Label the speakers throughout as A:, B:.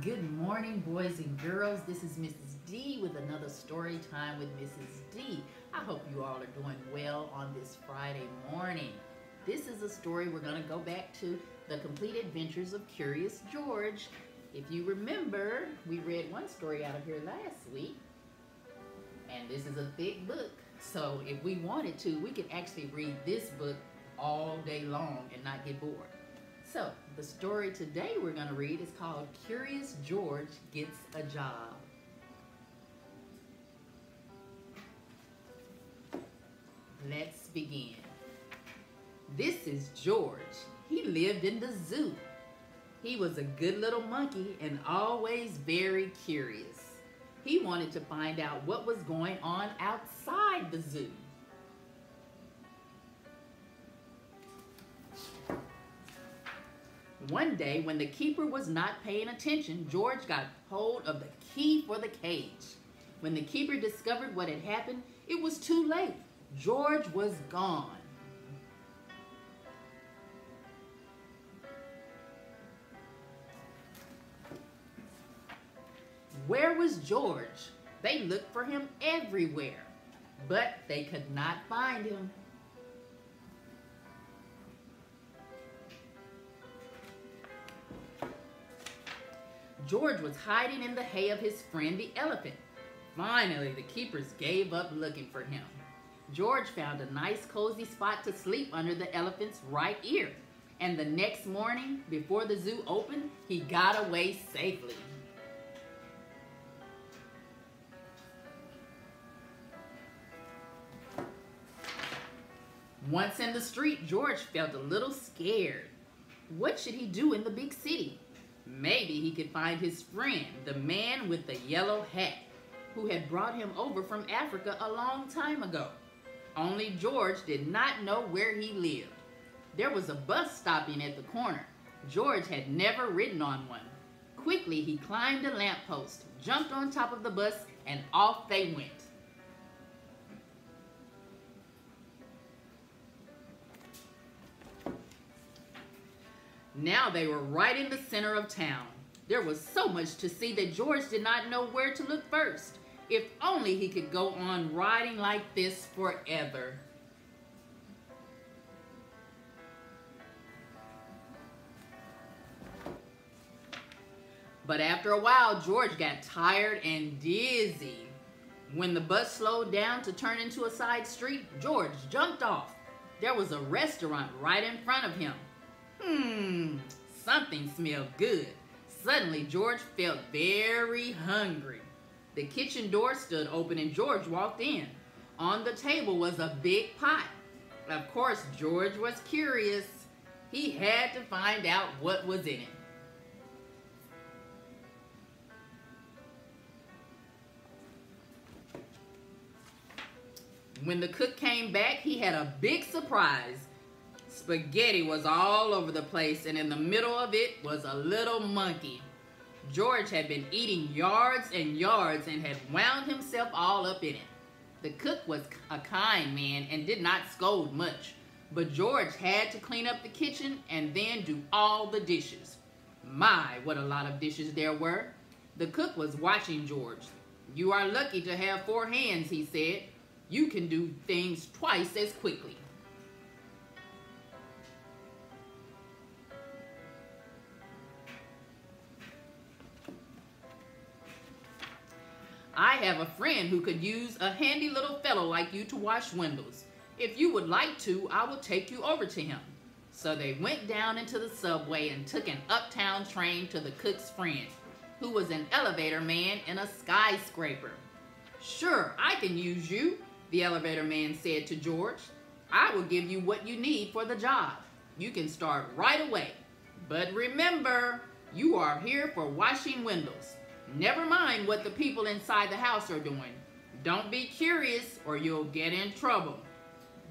A: Good morning, boys and girls. This is Mrs. D with another story time with Mrs. D. I hope you all are doing well on this Friday morning. This is a story we're going to go back to The Complete Adventures of Curious George. If you remember, we read one story out of here last week, and this is a thick book. So if we wanted to, we could actually read this book all day long and not get bored. So, the story today we're going to read is called Curious George Gets a Job. Let's begin. This is George. He lived in the zoo. He was a good little monkey and always very curious. He wanted to find out what was going on outside the zoo. One day, when the keeper was not paying attention, George got hold of the key for the cage. When the keeper discovered what had happened, it was too late. George was gone. Where was George? They looked for him everywhere, but they could not find him. George was hiding in the hay of his friend the elephant. Finally, the keepers gave up looking for him. George found a nice cozy spot to sleep under the elephant's right ear. And the next morning, before the zoo opened, he got away safely. Once in the street, George felt a little scared. What should he do in the big city? Maybe he could find his friend, the man with the yellow hat, who had brought him over from Africa a long time ago. Only George did not know where he lived. There was a bus stopping at the corner. George had never ridden on one. Quickly, he climbed a lamppost, jumped on top of the bus, and off they went. Now they were right in the center of town. There was so much to see that George did not know where to look first. If only he could go on riding like this forever. But after a while, George got tired and dizzy. When the bus slowed down to turn into a side street, George jumped off. There was a restaurant right in front of him. Something smelled good. Suddenly, George felt very hungry. The kitchen door stood open and George walked in. On the table was a big pot. Of course, George was curious. He had to find out what was in it. When the cook came back, he had a big surprise. Spaghetti was all over the place, and in the middle of it was a little monkey. George had been eating yards and yards and had wound himself all up in it. The cook was a kind man and did not scold much, but George had to clean up the kitchen and then do all the dishes. My, what a lot of dishes there were. The cook was watching George. "You are lucky to have 4 hands," he said. "You can do things twice as quickly." "I have a friend who could use a handy little fellow like you to wash windows. If you would like to, I will take you over to him." So they went down into the subway and took an uptown train to the cook's friend, who was an elevator man in a skyscraper. "Sure, I can use you," the elevator man said to George. "I will give you what you need for the job. You can start right away. But remember, you are here for washing windows. Never mind what the people inside the house are doing. Don't be curious or you'll get in trouble."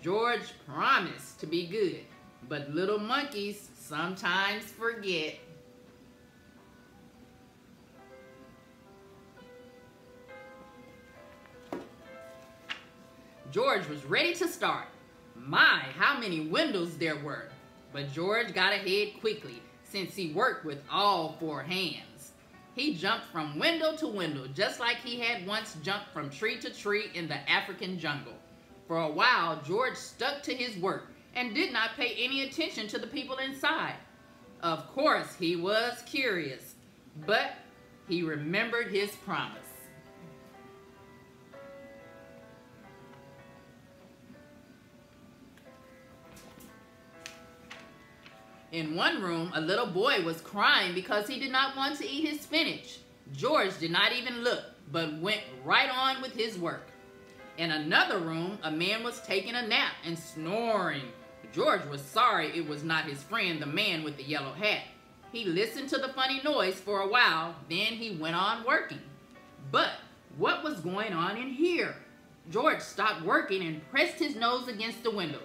A: George promised to be good, but little monkeys sometimes forget. George was ready to start. My, how many windows there were! But George got ahead quickly since he worked with all 4 hands. He jumped from window to window, just like he had once jumped from tree to tree in the African jungle. For a while, George stuck to his work and did not pay any attention to the people inside. Of course, he was curious, but he remembered his promise. In one room, a little boy was crying because he did not want to eat his spinach. George did not even look, but went right on with his work. In another room, a man was taking a nap and snoring. George was sorry it was not his friend, the man with the yellow hat. He listened to the funny noise for a while, then he went on working. But what was going on in here? George stopped working and pressed his nose against the window.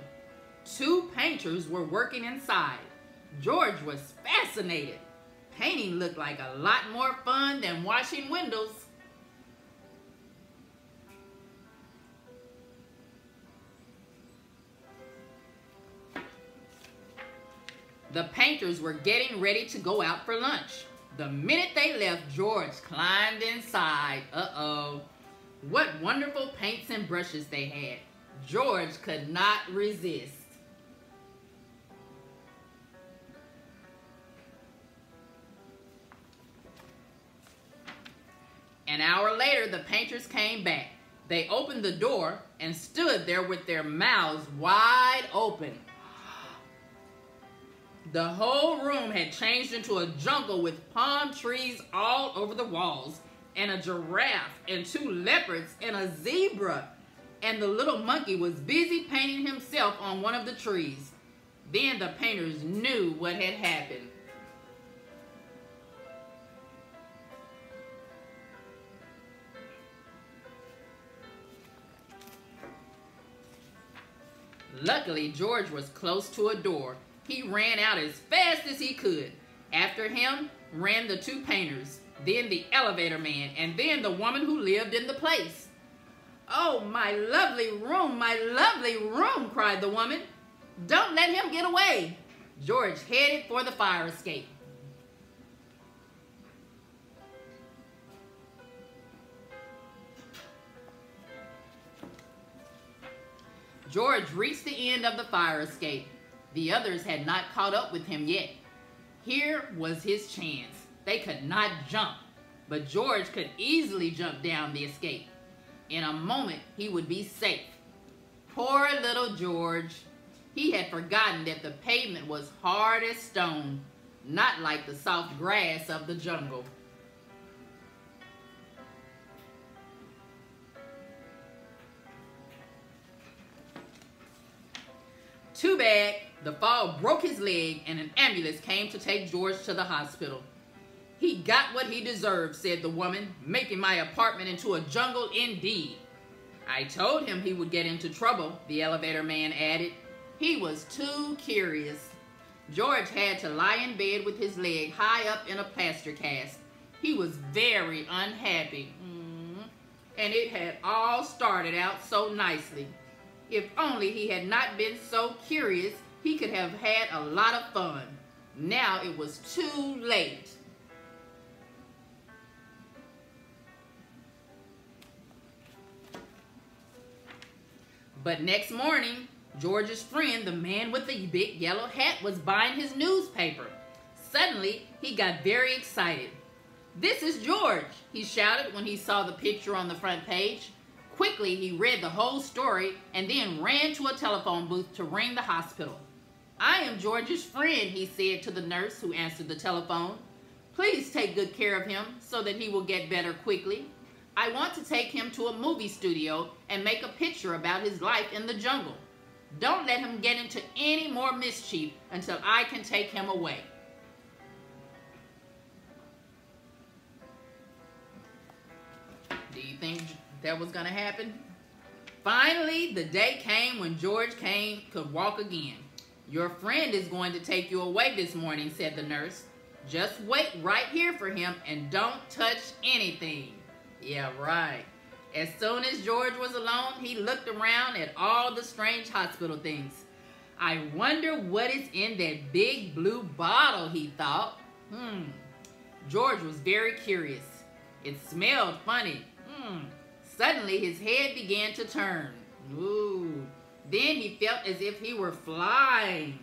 A: Two painters were working inside. George was fascinated. Painting looked like a lot more fun than washing windows. The painters were getting ready to go out for lunch. The minute they left, George climbed inside. Uh-oh. What wonderful paints and brushes they had. George could not resist. An hour later, the painters came back. They opened the door and stood there with their mouths wide open. The whole room had changed into a jungle with palm trees all over the walls, and a giraffe, and two leopards, and a zebra. And the little monkey was busy painting himself on one of the trees. Then the painters knew what had happened. Luckily, George was close to a door. He ran out as fast as he could. After him ran the two painters, then the elevator man, and then the woman who lived in the place. "Oh, my lovely room," cried the woman. "Don't let him get away." George headed for the fire escape. George reached the end of the fire escape. The others had not caught up with him yet. Here was his chance. They could not jump, but George could easily jump down the escape. In a moment, he would be safe. Poor little George. He had forgotten that the pavement was hard as stone, not like the soft grass of the jungle. Too bad. The fall broke his leg and an ambulance came to take George to the hospital. "He got what he deserved," said the woman, "making my apartment into a jungle indeed." "I told him he would get into trouble," the elevator man added. He was too curious. George had to lie in bed with his leg high up in a plaster cast. He was very unhappy. And it had all started out so nicely. If only he had not been so curious, he could have had a lot of fun. Now it was too late. But next morning, George's friend, the man with the big yellow hat, was buying his newspaper. Suddenly, he got very excited. "This is George," he shouted when he saw the picture on the front page. Quickly, he read the whole story and then ran to a telephone booth to ring the hospital. "I am George's friend," he said to the nurse who answered the telephone. "Please take good care of him so that he will get better quickly. I want to take him to a movie studio and make a picture about his life in the jungle. Don't let him get into any more mischief until I can take him away." Do you think that was going to happen? Finally, the day came when George could walk again. "Your friend is going to take you away this morning," said the nurse. "Just wait right here for him and don't touch anything." Yeah, right. As soon as George was alone, he looked around at all the strange hospital things. "I wonder what is in that big blue bottle," he thought. George was very curious. It smelled funny. Suddenly, his head began to turn. Ooh. Then he felt as if he were flying.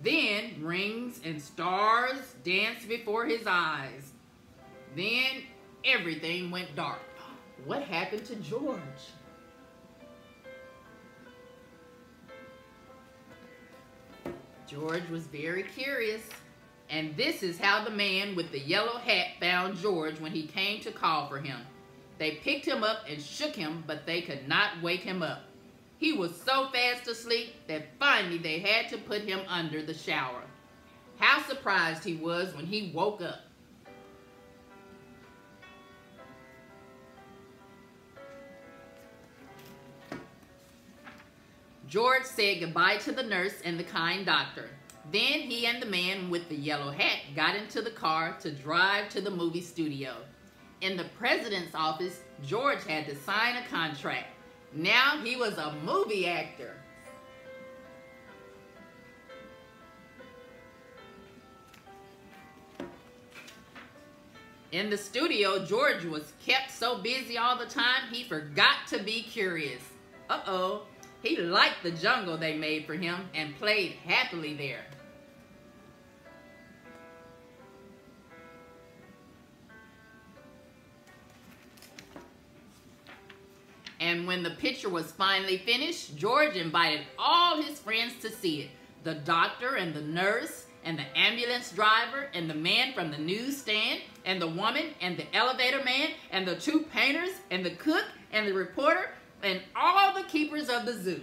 A: Then rings and stars danced before his eyes. Then everything went dark. What happened to George? George was very curious. And this is how the man with the yellow hat found George when he came to call for him. They picked him up and shook him, but they could not wake him up. He was so fast asleep that finally they had to put him under the shower. How surprised he was when he woke up. George said goodbye to the nurse and the kind doctor. Then he and the man with the yellow hat got into the car to drive to the movie studio. In the president's office, George had to sign a contract. Now he was a movie actor. In the studio, George was kept so busy all the time, he forgot to be curious. Uh-oh. He liked the jungle they made for him and played happily there. And when the picture was finally finished, George invited all his friends to see it. The doctor and the nurse and the ambulance driver and the man from the newsstand and the woman and the elevator man and the two painters and the cook and the reporter and all the keepers of the zoo.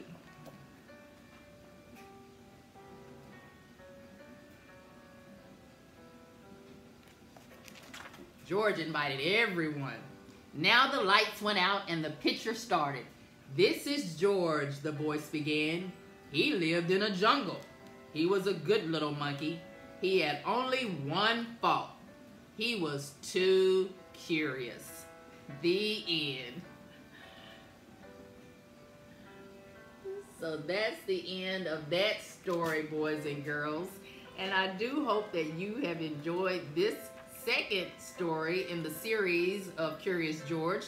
A: George invited everyone. Now the lights went out and the picture started. "This is George," the voice began. "He lived in a jungle. He was a good little monkey. He had only one fault. He was too curious." The end. So that's the end of that story, boys and girls. And I do hope that you have enjoyed this second story in the series of Curious George,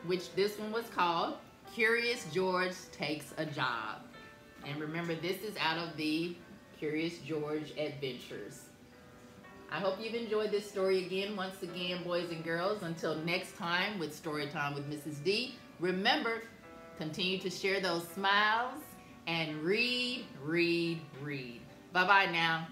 A: which this one was called Curious George Takes a Job. And remember, this is out of the Curious George Adventures. I hope you've enjoyed this story once again, boys and girls. Until next time with Storytime with Mrs. D, remember, continue to share those smiles and read, read, read. Bye-bye now.